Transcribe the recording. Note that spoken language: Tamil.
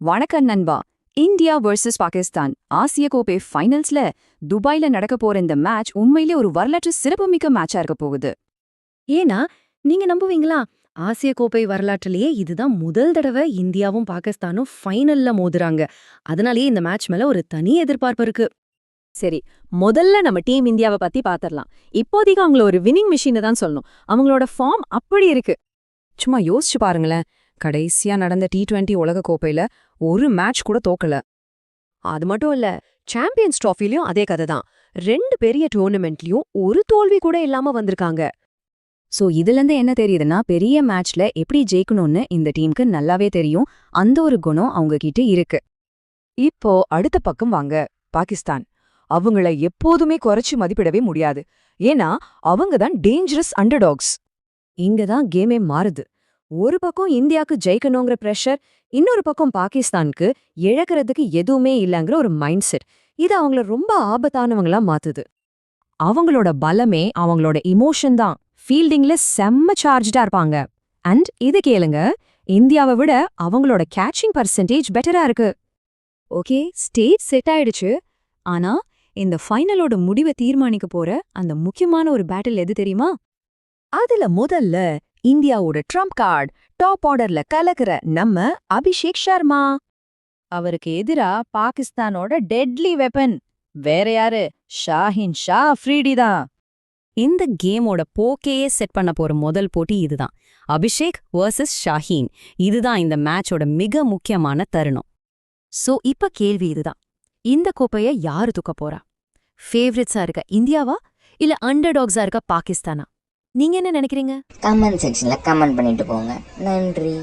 வணக்கம் நண்பா. இந்தியா vs பாகிஸ்தான் ஆசிய கோப்பை ஃபைனல்ஸ்ல துபாய்ல நடக்க போற இந்த மேட்ச் உண்மையிலே ஒரு வரலாற்று சிறப்புமிக்க மேட்சா இருக்க போகுது. ஏன்னா நீங்க நம்புவீங்களா? ஆசிய கோப்பை வரலாற்றிலேயே இதுதான் முதல் தடவை இந்தியாவும் பாகிஸ்தானும் ஃபைனல்ல மோதுறாங்க. அதனாலேயே இந்த மேட்ச் மேல ஒரு தனி எதிர்பார்ப்பு இருக்கு. சரி, முதல்ல நம்ம டீம் இந்தியாவை பத்தி பாத்திரலாம். இப்போதைக்கு அவங்கள ஒரு வின்னிங் மிஷின் தான் சொல்லணும். அவங்களோட ஃபார்ம் அப்படி இருக்கு. சும்மா யோசிச்சு பாருங்களேன், கடைசியா நடந்த T20 உலக கோப்பையில ஒரு மேட்ச் கூட தோக்கல. அது மட்டும் இல்ல, சாம்பியன்ஸ் ட்ராஃபிலயும் அதே கதை தான். 2 பெரிய டோர்னமெண்ட்லயும் ஒரு தோல்வி கூட இல்லாம வந்திருக்காங்க. சோ இதுலேருந்து என்ன தெரியுதுன்னா, பெரிய மேட்ச்ல எப்படி ஜெயிக்கணும்னு இந்த டீமுக்கு நல்லாவே தெரியும். அந்த ஒரு குணம் அவங்க கிட்ட இருக்கு. இப்போ அடுத்த பக்கம் வாங்க, பாகிஸ்தான். அவங்கள எப்போதுமே குறைச்சு மதிப்பிடவே முடியாது. ஏன்னா அவங்க தான் டேஞ்சரஸ் அண்டர்டாக்ஸ். இங்க தான் கேமே மாறுது. ஒரு பக்கம் இந்தியாவுக்கு ஜெயிக்கணுங்கிற பிரஷர், இன்னொரு பக்கம் பாகிஸ்தானுக்கு இழக்கிறதுக்கு எதுவுமே இல்லைங்கிற ஒரு மைண்ட் செட். இது அவங்கள ரொம்ப ஆபத்தானவங்களா மாத்துது. அவங்களோட பலமே அவங்களோட இமோஷன் தான். ஃபீல்டிங்ல செம்ம சார்ஜ்டா இருப்பாங்க. அண்ட் இது கேளுங்க, இந்தியாவை விட அவங்களோட கேட்சிங் பர்சன்டேஜ் பெட்டரா இருக்கு. ஓகே, ஸ்டேஜ் செட் ஆயிடுச்சு. ஆனா இந்த ஃபைனலோட முடிவை தீர்மானிக்க போற அந்த முக்கியமான ஒரு பேட்டில் எது தெரியுமா? அதுல முதல்ல இந்தியாவோட ட்ரம்ப் கார்டு, டாப் ஆர்டர்ல கலக்குற நம்ம அபிஷேக் சர்மா. அவருக்கு எதிரா பாகிஸ்தானோட டெட்லி வெப்பன் வேற யாரு? ஷாஹின் ஷா அஃப்ரீடி தான். இந்த கேமோட போக்கையே செட் பண்ண போற முதல் போட்டி இதுதான். அபிஷேக் vs ஷாஹீன். இதுதான் இந்த மேட்சோட மிக முக்கியமான தருணம். சோ இப்ப கேள்வி இதுதான். இந்த கோப்பைய யாரு தூக்க போறா? ஃபேவரட்ஸா இருக்க இந்தியாவா இல்ல அண்டர்டாக்ஸா இருக்க பாகிஸ்தானா? நீங்க என்ன நினைக்கிறீங்க? கமெண்ட் செக்ஷன்ல கமெண்ட் பண்ணிட்டு போங்க. நன்றி.